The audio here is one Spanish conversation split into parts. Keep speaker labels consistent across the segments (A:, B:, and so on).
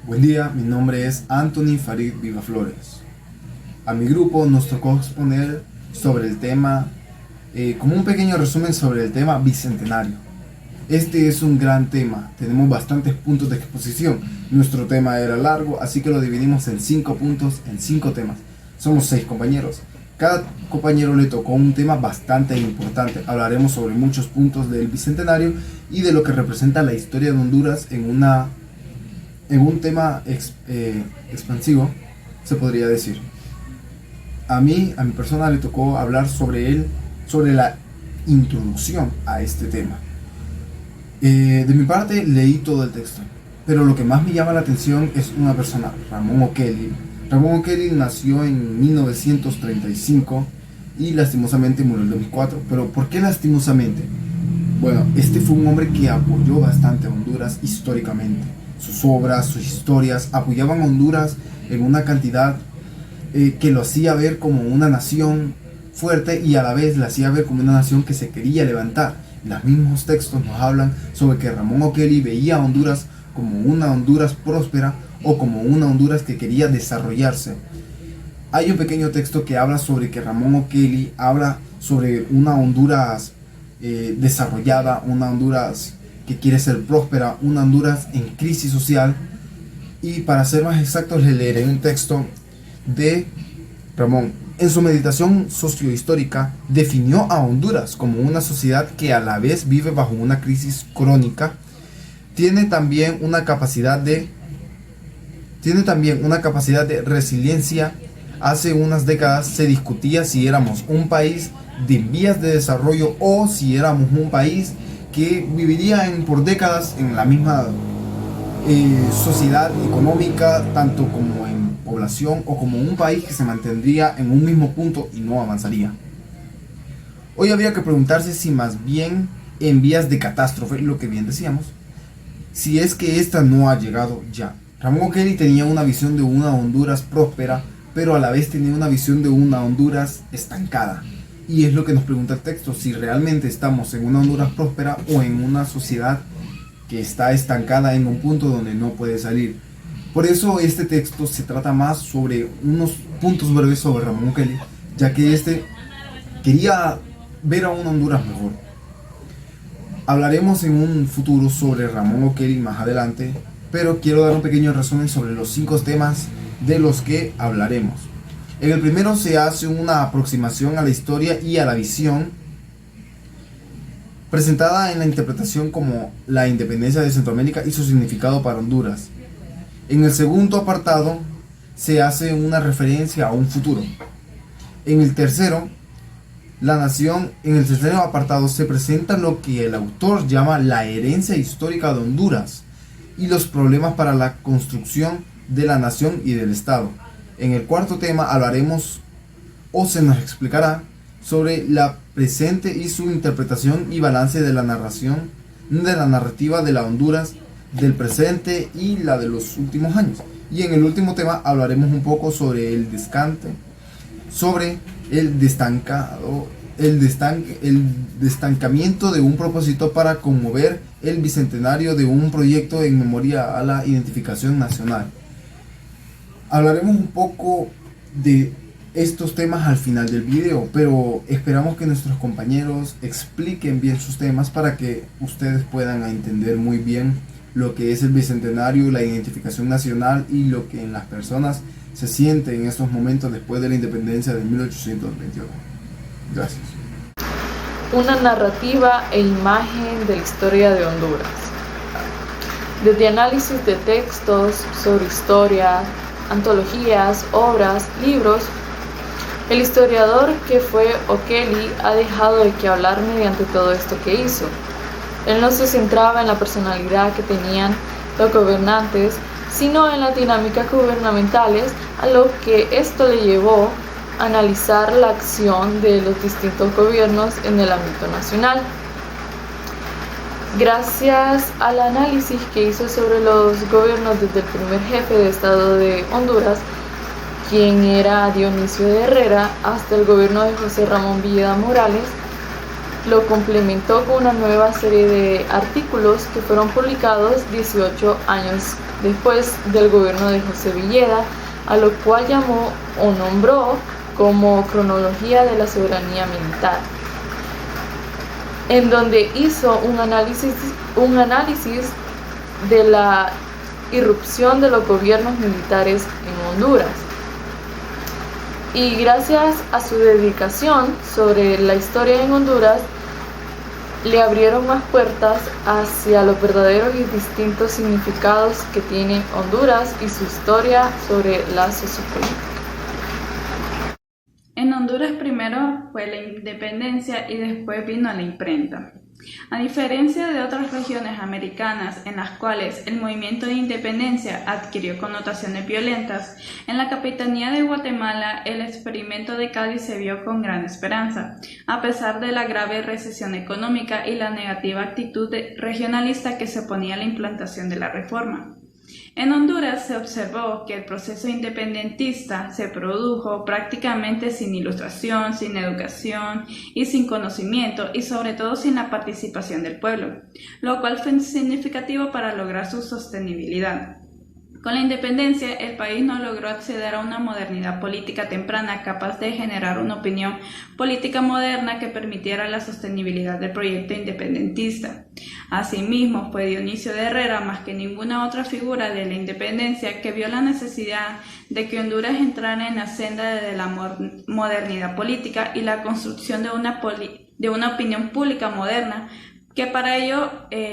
A: Buen día, mi nombre es Anthony Farid Vivaflores. A mi grupo nos tocó exponer sobre el tema, como un pequeño resumen sobre el tema bicentenario. Este es un gran tema, tenemos bastantes puntos de exposición. Nuestro tema era largo, así que lo dividimos en 5 puntos, en 5 temas. Somos 6 compañeros. Cada compañero le tocó un tema bastante importante. Hablaremos sobre muchos puntos del bicentenario y de lo que representa la historia de Honduras en un tema expansivo, se podría decir. A mi persona le tocó hablar sobre la introducción a este tema. De mi parte leí todo el texto, pero lo que más me llama la atención es una persona, Ramón O'Kelly. Ramón O'Kelly nació en 1935 y lastimosamente murió en 2004. Pero ¿por qué lastimosamente? Bueno, este fue un hombre que apoyó bastante a Honduras históricamente. Sus obras, sus historias apoyaban a Honduras en una cantidad que lo hacía ver como una nación fuerte y a la vez la hacía ver como una nación que se quería levantar. Los mismos textos nos hablan sobre que Ramón O'Kelly veía a Honduras como una Honduras próspera o como una Honduras que quería desarrollarse. Hay un pequeño texto que habla sobre que Ramón O'Kelly habla sobre una Honduras desarrollada, una Honduras que quiere ser próspera, una Honduras en crisis social. Y para ser más exactos, le leeré un texto de Ramón. En su meditación sociohistórica definió a Honduras como una sociedad que a la vez vive bajo una crisis crónica. Tiene también una capacidad de resiliencia. Hace unas décadas se discutía si éramos un país de vías de desarrollo o si éramos un país que viviría por décadas en la misma sociedad económica, tanto como en población, o como un país que se mantendría en un mismo punto y no avanzaría. Hoy habría que preguntarse si más bien en vías de catástrofe, lo que bien decíamos, si es que esta no ha llegado ya. Ramón O'Kelly tenía una visión de una Honduras próspera, pero a la vez tenía una visión de una Honduras estancada. Y es lo que nos pregunta el texto, si realmente estamos en una Honduras próspera o en una sociedad que está estancada en un punto donde no puede salir. Por eso este texto se trata más sobre unos puntos breves sobre Ramón O'Kelly, ya que este quería ver a una Honduras mejor. Hablaremos en un futuro sobre Ramón O'Kelly más adelante, pero quiero dar un pequeño resumen sobre los 5 temas de los que hablaremos. En el primero se hace una aproximación a la historia y a la visión presentada en la interpretación como la independencia de Centroamérica y su significado para Honduras. En el segundo apartado se hace una referencia a un futuro. En el tercero apartado se presenta lo que el autor llama la herencia histórica de Honduras y los problemas para la construcción de la nación y del Estado. En el cuarto tema hablaremos o se nos explicará sobre la presente y su interpretación y balance de la narrativa de la Honduras del presente y la de los últimos años. Y en el último tema hablaremos un poco sobre el destancamiento de un propósito para conmover el bicentenario de un proyecto en memoria a la identificación nacional. Hablaremos un poco de estos temas al final del video, pero esperamos que nuestros compañeros expliquen bien sus temas para que ustedes puedan entender muy bien lo que es el bicentenario, la identificación nacional y lo que en las personas se siente en estos momentos después de la independencia de 1821. Gracias.
B: Una narrativa e imagen de la historia de Honduras. Desde análisis de textos sobre historia, antologías, obras, libros, el historiador que fue O'Kelly ha dejado de qué hablar mediante todo esto que hizo. Él no se centraba en la personalidad que tenían los gobernantes, sino en las dinámicas gubernamentales, a lo que esto le llevó a analizar la acción de los distintos gobiernos en el ámbito nacional. Gracias al análisis que hizo sobre los gobiernos desde el primer jefe de Estado de Honduras, quien era Dionisio de Herrera, hasta el gobierno de José Ramón Villeda Morales, lo complementó con una nueva serie de artículos que fueron publicados 18 años después del gobierno de José Villeda, a lo cual llamó o nombró como Cronología de la Soberanía Militar, en donde hizo un análisis de la irrupción de los gobiernos militares en Honduras. Y gracias a su dedicación sobre la historia en Honduras, le abrieron más puertas hacia los verdaderos y distintos significados que tiene Honduras y su historia sobre la sociopolítica.
C: En Honduras primero fue la independencia y después vino la imprenta. A diferencia de otras regiones americanas en las cuales el movimiento de independencia adquirió connotaciones violentas, en la capitanía de Guatemala el experimento de Cádiz se vio con gran esperanza, a pesar de la grave recesión económica y la negativa actitud regionalista que se oponía a la implantación de la reforma. En Honduras se observó que el proceso independentista se produjo prácticamente sin ilustración, sin educación y sin conocimiento, y sobre todo sin la participación del pueblo, lo cual fue significativo para lograr su sostenibilidad. Con la independencia, el país no logró acceder a una modernidad política temprana capaz de generar una opinión política moderna que permitiera la sostenibilidad del proyecto independentista. Asimismo, fue Dionisio de Herrera, más que ninguna otra figura de la independencia, que vio la necesidad de que Honduras entrara en la senda de la modernidad política y la construcción de una opinión pública moderna, que para ello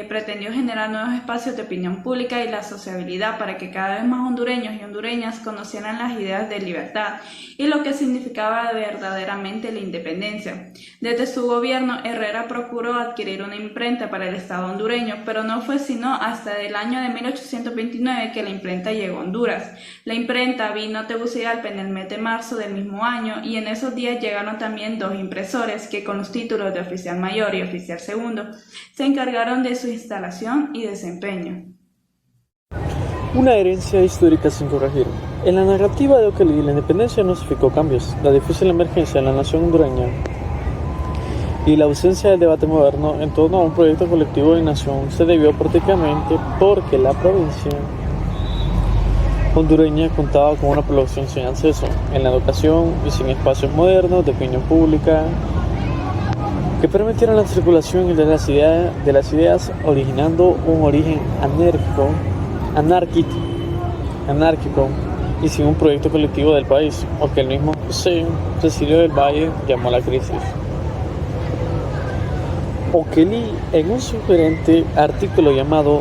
C: pretendió generar nuevos espacios de opinión pública y la sociabilidad para que cada vez más hondureños y hondureñas conocieran las ideas de libertad y lo que significaba verdaderamente la independencia. Desde su gobierno, Herrera procuró adquirir una imprenta para el Estado hondureño, pero no fue sino hasta el año de 1829 que la imprenta llegó a Honduras. La imprenta vino a Tegucigalpa en el mes de marzo del mismo año, y en esos días llegaron también dos impresores que, con los títulos de oficial mayor y oficial segundo, se encargaron de su instalación y desempeño.
D: Una herencia histórica sin corregir. En la narrativa de Okelí, la independencia no significó cambios. La difícil emergencia de la nación hondureña y la ausencia del debate moderno en torno a un proyecto colectivo de nación se debió prácticamente porque la provincia hondureña contaba con una población sin acceso en la educación y sin espacios modernos de opinión pública que permitieran la circulación de las ideas, originando un origen anárquico y sin un proyecto colectivo del país, o que el mismo Cecilio del Valle llamó la crisis. Okelí, en un sugerente artículo llamado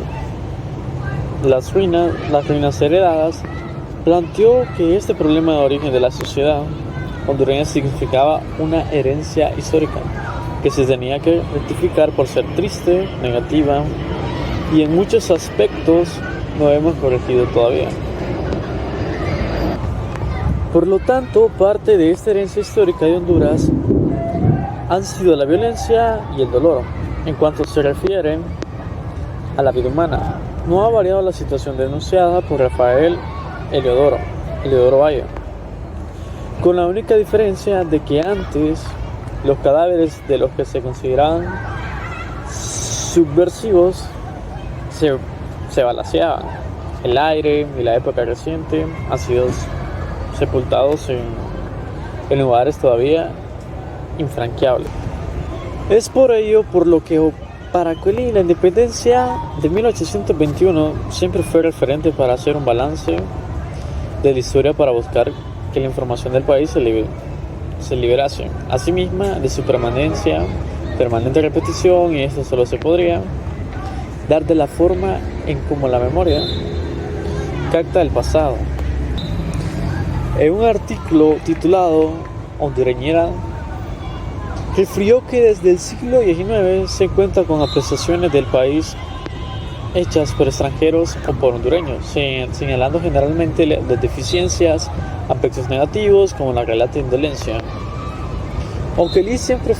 D: Las ruinas heredadas, planteó que este problema de origen de la sociedad hondureña significaba una herencia histórica que se tenía que rectificar por ser triste, negativa y en muchos aspectos no hemos corregido todavía. Por lo tanto, parte de esta herencia histórica de Honduras han sido la violencia y el dolor. En cuanto se refiere a la vida humana, no ha variado la situación denunciada por Rafael Eliodoro Valle, con la única diferencia de que antes los cadáveres de los que se consideraban subversivos se balaceaban. El aire y la época reciente han sido sepultados en lugares todavía infranqueables. Es por ello por lo que para Okelí la independencia de 1821 siempre fue referente para hacer un balance de la historia, para buscar que la información del país se liberase a sí misma de su permanente repetición, y esto solo se podría dar de la forma en como la memoria capta el pasado. En un artículo titulado Hondureñera, refirió que desde el siglo XIX se cuenta con apreciaciones del país hechas por extranjeros o por hondureños, señalando generalmente las deficiencias, aspectos negativos como la relata indolencia. Okelí siempre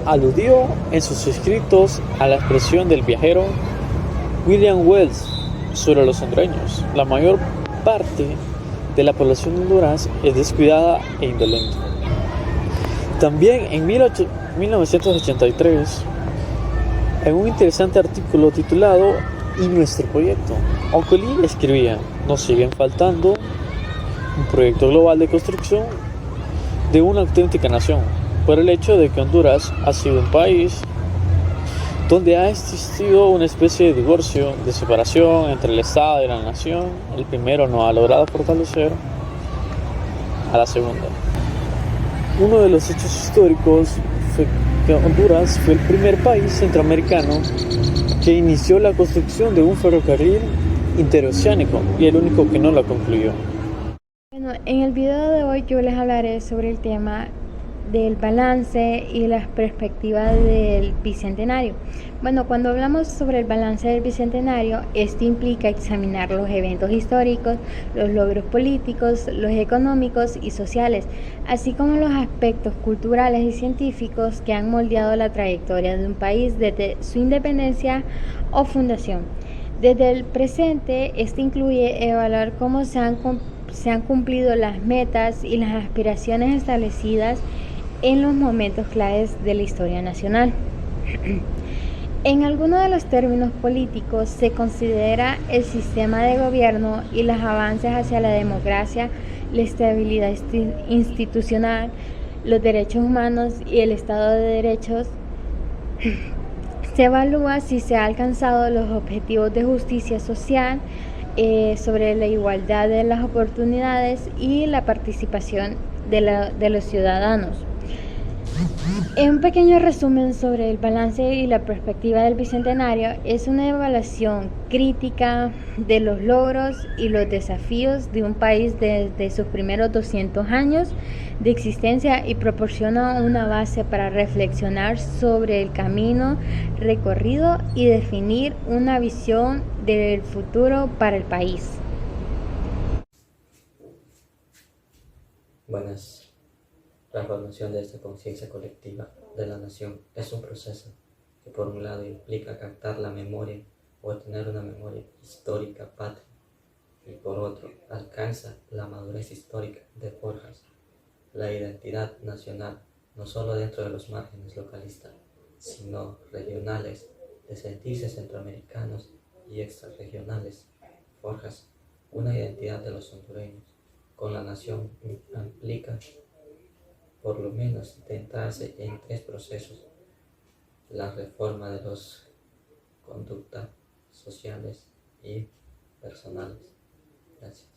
D: aludió en sus escritos a la expresión del viajero William Wells sobre los hondureños. La mayor parte de la población de Honduras es descuidada e indolente. También en 1983 en un interesante artículo titulado "Y nuestro proyecto". Oncoli escribía: "Nos siguen faltando un proyecto global de construcción de una auténtica nación, por el hecho de que Honduras ha sido un país donde ha existido una especie de divorcio, de separación entre el Estado y la nación. El primero no ha logrado fortalecer a la segunda". Uno de los hechos históricos fue que Honduras fue el primer país centroamericano que inició la construcción de un ferrocarril interoceánico y el único que no la concluyó.
E: Bueno, en el video de hoy yo les hablaré sobre el tema del balance y las perspectivas del bicentenario. Bueno, cuando hablamos sobre el balance del bicentenario, esto implica examinar los eventos históricos, los logros políticos, los económicos y sociales, así como los aspectos culturales y científicos que han moldeado la trayectoria de un país desde su independencia o fundación. Desde el presente, esto incluye evaluar cómo se han cumplido las metas y las aspiraciones establecidas en los momentos claves de la historia nacional. En algunos de los términos políticos se considera el sistema de gobierno y los avances hacia la democracia, la estabilidad institucional, los derechos humanos y el Estado de Derechos. Se evalúa si se han alcanzado los objetivos de justicia social, sobre la igualdad de las oportunidades y la participación de los ciudadanos. Un pequeño resumen sobre el balance y la perspectiva del bicentenario es una evaluación crítica de los logros y los desafíos de un país desde sus primeros 200 años de existencia y proporciona una base para reflexionar sobre el camino recorrido y definir una visión del futuro para el país.
F: Buenas. La formación de esta conciencia colectiva de la nación es un proceso que por un lado implica captar la memoria o tener una memoria histórica patria y por otro alcanza la madurez histórica de forjas la identidad nacional no solo dentro de los márgenes localistas, sino regionales, de sentirse centroamericanos y extrarregionales. Forjas una identidad de los hondureños con la nación implica por lo menos intentarse en 3 procesos: la reforma de las conductas sociales y personales. Gracias.